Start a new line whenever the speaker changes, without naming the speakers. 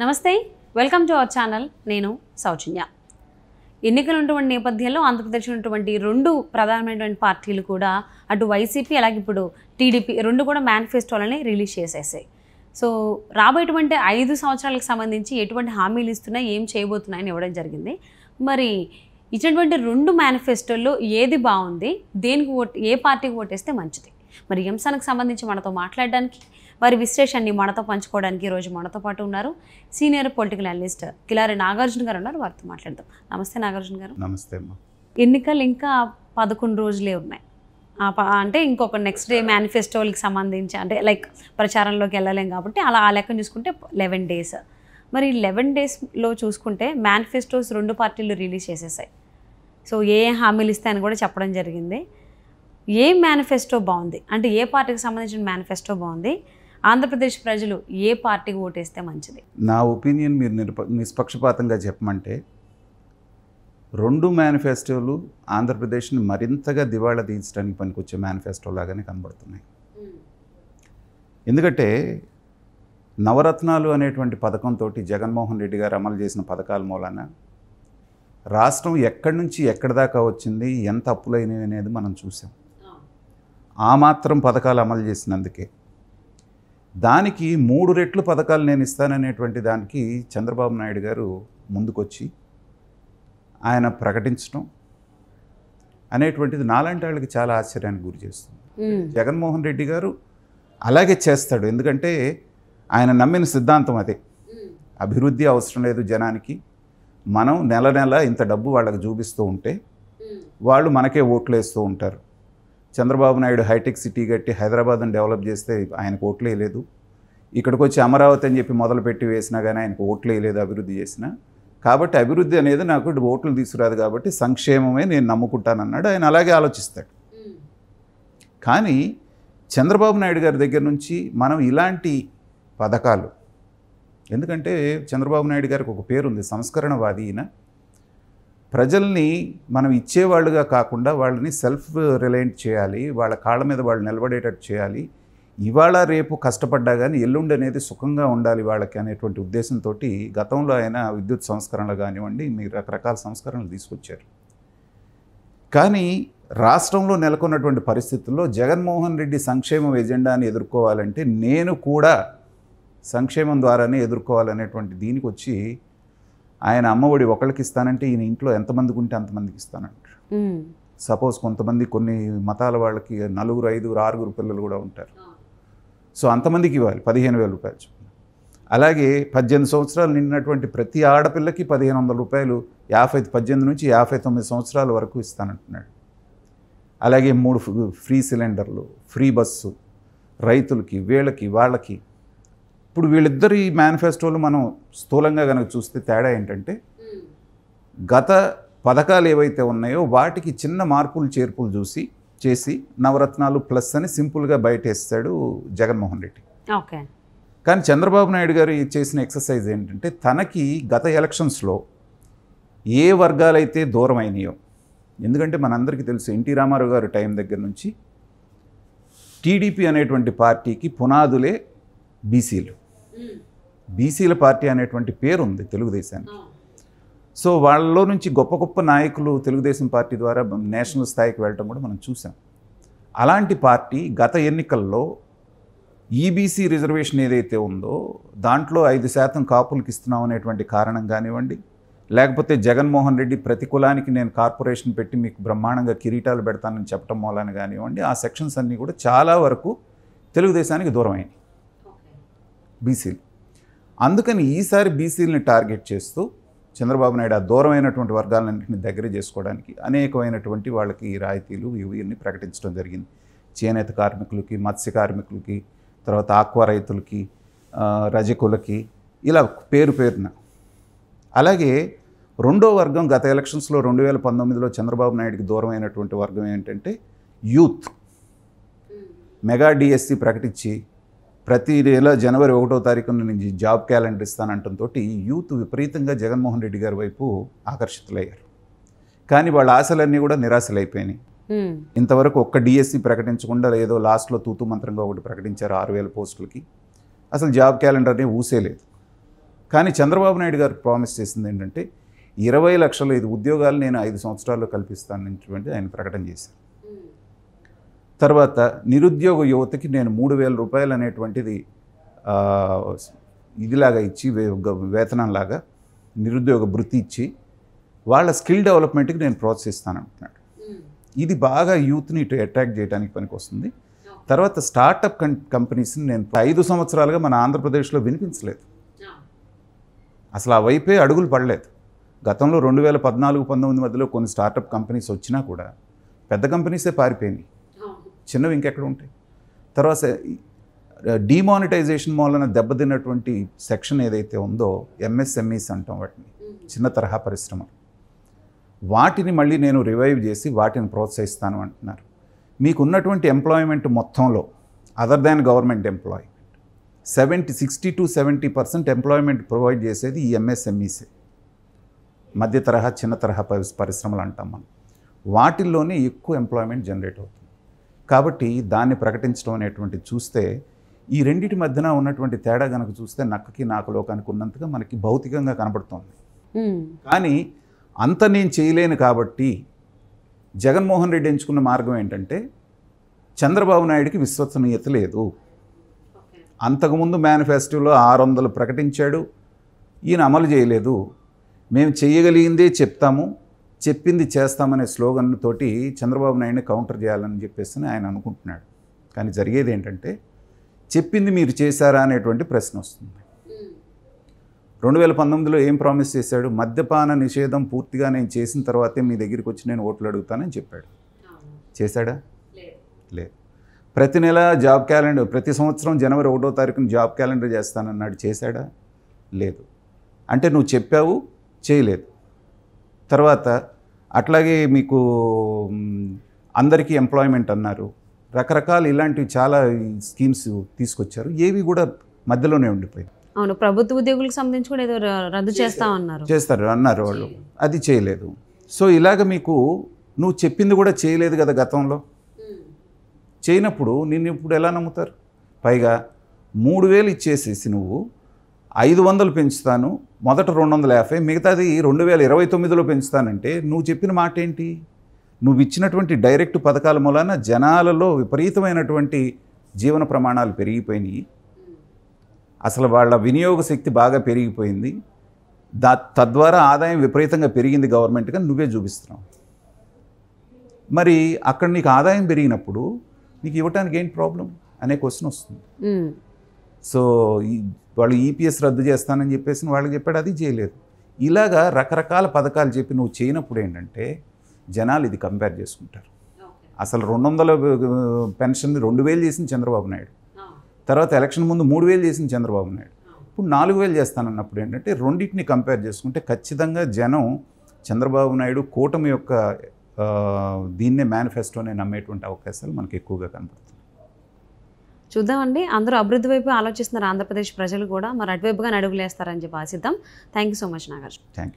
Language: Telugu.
నమస్తే, వెల్కమ్ టు అవర్ ఛానల్. నేను సౌజన్య. ఎన్నికలు ఉన్నటువంటి నేపథ్యంలో ఆంధ్రప్రదేశ్ ఉన్నటువంటి రెండు ప్రధానమైనటువంటి పార్టీలు కూడా అటు వైసీపీ అలాగే ఇప్పుడు టీడీపీ రెండు కూడా మేనిఫెస్టోలని రిలీజ్ చేసేసాయి. సో రాబోయేటువంటి 5 సంవత్సరాలకు సంబంధించి ఎటువంటి హామీలు ఇస్తున్నాయి, ఏం చేయబోతున్నాయని ఇవ్వడం జరిగింది. మరి ఇచ్చినటువంటి రెండు మేనిఫెస్టోల్లో ఏది బాగుంది, దేనికి ఏ పార్టీకి ఓటేస్తే మంచిది? మరి ఈ అంశానికి సంబంధించి మనతో మాట్లాడడానికి, వారి విశ్లేషణని మనతో పంచుకోవడానికి ఈరోజు మనతో పాటు ఉన్నారు senior political analyst Kilari Nagarjuna గారు ఉన్నారు. వారితో మాట్లాడదాం. నమస్తే నాగార్జున గారు.
నమస్తే అమ్మా.
ఎన్నికలు ఇంకా 11 రోజులే ఉన్నాయి. అంటే ఇంకొక నెక్స్ట్ డే మేనిఫెస్టోలకి సంబంధించి అంటే లైక్ ప్రచారంలోకి వెళ్ళలేం కాబట్టి అలా ఆ లెక్కను చూసుకుంటే 11 డేస్. మరి 11 డేస్లో చూసుకుంటే మేనిఫెస్టోస్ రెండు పార్టీలు రిలీజ్ చేసేసాయి. సో ఏ హామీలు ఇస్తాయని కూడా చెప్పడం జరిగింది. ఏ మేనిఫెస్టో బాగుంది అంటే ఏ పార్టీకి సంబంధించిన మేనిఫెస్టో బాగుంది? ఆంధ్రప్రదేశ్ ప్రజలు ఏ పార్టీకి ఓటేస్తే మంచిది?
నా ఒపీనియన్ మీరు నిష్పక్షపాతంగా చెప్పమంటే రెండు మేనిఫెస్టోలు ఆంధ్రప్రదేశ్ని మరింతగా దివాళా తీయించడానికి పనికొచ్చే మేనిఫెస్టో లాగానే కనబడుతున్నాయి. ఎందుకంటే నవరత్నాలు అనేటువంటి పథకంతో జగన్మోహన్ రెడ్డి గారు అమలు చేసిన పథకాల మూలాన రాష్ట్రం ఎక్కడి నుంచి ఎక్కడి దాకా వచ్చింది, ఎంత అప్పులైనవి అనేది మనం చూసాం. ఆ మాత్రం పథకాలు అమలు చేసినందుకే దానికి 3 రెట్లు పథకాలు నేను ఇస్తాననేటువంటి దానికి చంద్రబాబు నాయుడు గారు ముందుకొచ్చి ఆయన ప్రకటించడం అనేటువంటిది నాలాంటి వాళ్ళకి చాలా ఆశ్చర్యానికి గురి చేస్తుంది. జగన్మోహన్ రెడ్డి గారు అలాగే చేస్తాడు. ఎందుకంటే ఆయన నమ్మిన సిద్ధాంతం అదే. అభివృద్ధి అవసరం లేదు జనానికి, మనం నెల నెల ఇంత డబ్బు వాళ్ళకి చూపిస్తూ ఉంటే వాళ్ళు మనకే ఓట్లు వేస్తూ ఉంటారు. చంద్రబాబు నాయుడు హైటెక్ సిటీ కట్టి హైదరాబాద్ని డెవలప్ చేస్తే ఆయనకు ఓట్లు వేయలేదు. ఇక్కడికి వచ్చి అమరావతి అని చెప్పి మొదలుపెట్టి వేసినా కానీ ఆయనకు ఓట్లు వేయలేదు అభివృద్ధి చేసినా. కాబట్టి అభివృద్ధి అనేది నాకు ఓట్లు తీసుకురాదు కాబట్టి సంక్షేమమే నేను నమ్ముకుంటానన్నాడు. ఆయన అలాగే ఆలోచిస్తాడు. కానీ చంద్రబాబు నాయుడు గారి దగ్గర నుంచి మనం ఇలాంటి పథకాలు, ఎందుకంటే చంద్రబాబు నాయుడు గారికి ఒక పేరుంది, సంస్కరణవాది. ఈయన ప్రజల్ని మనం ఇచ్చేవాళ్ళుగా కాకుండా వాళ్ళని సెల్ఫ్ రిలయంట్ చేయాలి, వాళ్ళ కాళ్ళ మీద వాళ్ళు నిలబడేటట్టు చేయాలి, ఇవాళ రేపు కష్టపడ్డా కానీ ఎల్లుండి అనేది సుఖంగా ఉండాలి వాళ్ళకి అనేటువంటి ఉద్దేశంతో గతంలో ఆయన విద్యుత్ సంస్కరణలు కానివ్వండి, మీరు రకరకాల సంస్కరణలు తీసుకొచ్చారు. కానీ రాష్ట్రంలో నెలకొన్నటువంటి పరిస్థితుల్లో జగన్మోహన్ రెడ్డి సంక్షేమం ఎజెండాని ఎదుర్కోవాలంటే నేను కూడా సంక్షేమం ద్వారానే ఎదుర్కోవాలనేటువంటి దీనికి వచ్చి ఆయన అమ్మఒడి ఒకళ్ళకి ఇస్తానంటే ఈయన ఇంట్లో ఎంతమందికి ఉంటే అంతమందికి ఇస్తానంటారు. సపోజ్ కొంతమంది కొన్ని మతాల వాళ్ళకి 4, 5, 6 పిల్లలు కూడా ఉంటారు. సో అంతమందికి ఇవ్వాలి 15,000 రూపాయలు చొప్పున. అలాగే 18 సంవత్సరాలు నిండినటువంటి ప్రతి ఆడపిల్లకి 1,500 రూపాయలు 18 నుంచి 59 సంవత్సరాల వరకు ఇస్తానంటున్నాడు. అలాగే 3 ఫ్రీ సిలిండర్లు, ఫ్రీ బస్సు రైతులకి, వీళ్ళకి వాళ్ళకి. ఇప్పుడు వీళ్ళిద్దరి మేనిఫెస్టోలు మనం స్థూలంగా కనుక చూస్తే తేడా ఏంటంటే గత పథకాలు ఏవైతే ఉన్నాయో వాటికి చిన్న మార్పులు చేర్పులు చేసి నవరత్నాలు ప్లస్ అని సింపుల్గా బయటేస్తాడు జగన్మోహన్ రెడ్డి.
ఓకే.
కానీ చంద్రబాబు నాయుడు గారు చేసిన ఎక్సర్సైజ్ ఏంటంటే తనకి గత ఎలక్షన్స్లో ఏ వర్గాలైతే దూరం అయినాయో, ఎందుకంటే మనందరికీ తెలుసు ఎన్టీ రామారావు గారు టైం దగ్గర నుంచి టీడీపీ అనేటువంటి పార్టీకి పునాదులే బీసీలు. బీసీల పార్టీ అనేటువంటి పేరు ఉంది తెలుగుదేశానికి. సో వాళ్ళలో నుంచి గొప్ప గొప్ప నాయకులు తెలుగుదేశం పార్టీ ద్వారా నేషనల్ స్థాయికి వెళ్ళటం కూడా మనం చూసాం. అలాంటి పార్టీ గత ఎన్నికల్లో ఈబీసీ రిజర్వేషన్ ఏదైతే ఉందో దాంట్లో 5% కాపులకు ఇస్తున్నాం అనేటువంటి కారణం కానివ్వండి, లేకపోతే జగన్మోహన్ రెడ్డి ప్రతి కులానికి నేను కార్పొరేషన్ పెట్టి మీకు బ్రహ్మాండంగా కిరీటాలు పెడతానని చెప్పడం మూలాన కానివ్వండి, ఆ సెక్షన్స్ అన్నీ కూడా చాలా వరకు తెలుగుదేశానికి దూరం అయినాయి బీసీలు. అందుకని ఈసారి బీసీలని టార్గెట్ చేస్తూ చంద్రబాబు నాయుడు ఆ దూరమైనటువంటి వర్గాలన్నింటినీ దగ్గర చేసుకోవడానికి అనేకమైనటువంటి వాళ్ళకి రాయితీలు ఇవన్నీ ప్రకటించడం జరిగింది. చేనేత కార్మికులకి, మత్స్య కార్మికులకి, తర్వాత ఆక్వా రైతులకి, రజకులకి, ఇలా పేరున. అలాగే రెండో వర్గం గత ఎలక్షన్స్లో 2019లో చంద్రబాబు నాయుడికి దూరమైనటువంటి వర్గం ఏంటంటే యూత్. మెగా డిఎస్సి ప్రకటించి ప్రతి నెల జనవరి 1వ తారీఖున నుంచి జాబ్ క్యాలెండర్ ఇస్తానంటంతో యూత్ విపరీతంగా జగన్మోహన్ రెడ్డి గారి వైపు ఆకర్షితులయ్యారు. కానీ వాళ్ళ ఆశలన్నీ కూడా నిరాశలైపోయినాయి. ఇంతవరకు ఒక్క డిఎస్సి ప్రకటించకుండా ఏదో లాస్ట్లో తూతు మంత్రంగా ఒకటి ప్రకటించారు 6,000 పోస్టులకి. అసలు జాబ్ క్యాలెండర్ని ఊసేలేదు. కానీ చంద్రబాబు నాయుడు గారు ప్రామిస్ చేసింది ఏంటంటే 20,00,000 ఉద్యోగాలు నేను 5 సంవత్సరాల్లో కల్పిస్తాననేటువంటి ఆయన ప్రకటన చేశారు. తర్వాత నిరుద్యోగ యువతకి నేను 3,000 రూపాయలు అనేటువంటిది ఇదిలాగా ఇచ్చి వేతనంలాగా నిరుద్యోగ భృతి ఇచ్చి వాళ్ళ స్కిల్ డెవలప్మెంట్కి నేను ప్రోత్సహిస్తానంటున్నాడు. ఇది బాగా యూత్ని ఇటు అట్రాక్ట్ చేయడానికి పనికి వస్తుంది. తర్వాత స్టార్టప్ కంపెనీస్ని నేను 5 సంవత్సరాలుగా మన ఆంధ్రప్రదేశ్లో వినిపించలేదు, అసలు ఆ వైపే అడుగులు పడలేదు. గతంలో 2014-19 మధ్యలో కొన్ని స్టార్టప్ కంపెనీస్ వచ్చినా కూడా పెద్ద కంపెనీసే పారిపోయినాయి, చిన్నవి ఇంకెక్కడ ఉంటాయి. తర్వాత డిమానిటైజేషన్ మూలన దెబ్బతిన్నటువంటి సెక్షన్ ఏదైతే ఉందో ఎంఎస్ఎంఈస్ అంటాం వాటిని, చిన్న తరహా పరిశ్రమలు, వాటిని మళ్ళీ నేను రివైవ్ చేసి వాటిని ప్రోత్సహిస్తాను అంటున్నారు. మీకు ఉన్నటువంటి ఎంప్లాయ్మెంట్ మొత్తంలో other than government employment 60-70% employment provide చేసేది ఈ ఎంఎస్ఎంఈసే, మధ్య తరహా చిన్న తరహా పరిశ్రమలు అంటాం మనం. వాటిల్లోనే ఎక్కువ ఎంప్లాయ్మెంట్ జనరేట్ అవుతుంది. కాబట్టి దాన్ని ప్రకటించడం అనేటువంటిది చూస్తే ఈ రెండింటి మధ్యన ఉన్నటువంటి తేడా కనుక చూస్తే నక్కకి నాకులోకానికి ఉన్నంతగా మనకి భౌతికంగా కనబడుతుంది. కానీ అంత నేను చేయలేను కాబట్టి జగన్మోహన్ రెడ్డి ఎంచుకున్న మార్గం ఏంటంటే చంద్రబాబు నాయుడికి విశ్వసనీయత లేదు. అంతకుముందు మేనిఫెస్టోలో 600 ప్రకటించాడు, ఈయన అమలు చేయలేదు. మేము చేయగలిగిందే చెప్తాము, చెప్పింది చేస్తామనే స్లోగన్ తోటి చంద్రబాబు నాయుడిని కౌంటర్ చేయాలని చెప్పేసి ఆయన అనుకుంటున్నాడు. కానీ జరిగేది ఏంటంటే చెప్పింది మీరు చేశారా అనేటువంటి ప్రశ్న వస్తుంది. 2019లో ఏం ప్రామిస్ చేశాడు? మద్యపాన నిషేధం పూర్తిగా నేను చేసిన తర్వాతే మీ దగ్గరికి వచ్చి నేను ఓట్లు అడుగుతానని చెప్పాడు. చేశాడా? లేదు. ప్రతి నెల జాబ్ క్యాలెండర్, ప్రతి సంవత్సరం జనవరి 1వ తారీఖున జాబ్ క్యాలెండర్ చేస్తానన్నాడు. చేశాడా? లేదు. అంటే నువ్వు చెప్పావు, చేయలేదు. తర్వాత అట్లాగే మీకు అందరికీ ఎంప్లాయ్మెంట్ అన్నారు, రకరకాల ఇలాంటివి చాలా స్కీమ్స్ తీసుకొచ్చారు, ఏవి కూడా మధ్యలోనే ఉండిపోయాయి.
అవును, ప్రభుత్వ ఉద్యోగులకు సంబంధించి కూడా ఏదో రద్దు చేస్తారు
అన్నారు వాళ్ళు, అది చేయలేదు. సో ఇలాగ మీకు నువ్వు చెప్పింది కూడా చేయలేదు కదా గతంలో. చేయనప్పుడు నిన్ను ఇప్పుడు ఎలా నమ్ముతారు? పైగా 3,000 ఇచ్చేసేసి నువ్వు 500 పెంచుతాను, మొదట 250, మిగతాది 2029లో పెంచుతానంటే నువ్వు చెప్పిన మాట ఏంటి? నువ్వు ఇచ్చినటువంటి డైరెక్ట్ పథకాల మూలాన జనాలలో విపరీతమైనటువంటి జీవన ప్రమాణాలు పెరిగిపోయినాయి, అసలు వాళ్ళ వినియోగ శక్తి బాగా పెరిగిపోయింది, తద్వారా ఆదాయం విపరీతంగా పెరిగింది గవర్నమెంట్గా నువ్వే చూపిస్తున్నావు. మరి అక్కడ నీకు ఆదాయం పెరిగినప్పుడు నీకు ఇవ్వటానికి ఏంటి ప్రాబ్లం అనే క్వశ్చన్ వస్తుంది. సో వాళ్ళు ఈపీఎస్ రద్దు చేస్తానని చెప్పేసి వాళ్ళకి చెప్పాడు, అది చేయలేదు. ఇలాగా రకరకాల పథకాలు చెప్పి నువ్వు చేయనప్పుడు ఏంటంటే జనాలు ఇది కంపేర్ చేసుకుంటారు. అసలు 200 పెన్షన్ని 2,000 చేసింది చంద్రబాబు నాయుడు, తర్వాత ఎలక్షన్ ముందు 3,000 చేసింది చంద్రబాబు నాయుడు, ఇప్పుడు 4,000 చేస్తానన్నప్పుడు ఏంటంటే రెండింటిని కంపేర్ చేసుకుంటే ఖచ్చితంగా జనం చంద్రబాబు నాయుడు కూటమి యొక్క దీన్నే మేనిఫెస్టోనే నమ్మేటువంటి అవకాశాలు మనకు ఎక్కువగా కనపడుతుంది.
చూద్దామండి, అందరూ అభివృద్ధి వైపు ఆలోచిస్తున్నారు ఆంధ్రప్రదేశ్ ప్రజలు కూడా, మరి అటువైపుగా అడుగులేస్తారని చెప్పి ఆశిద్దాం. Thank you so much Nagarjuna.
Thank you.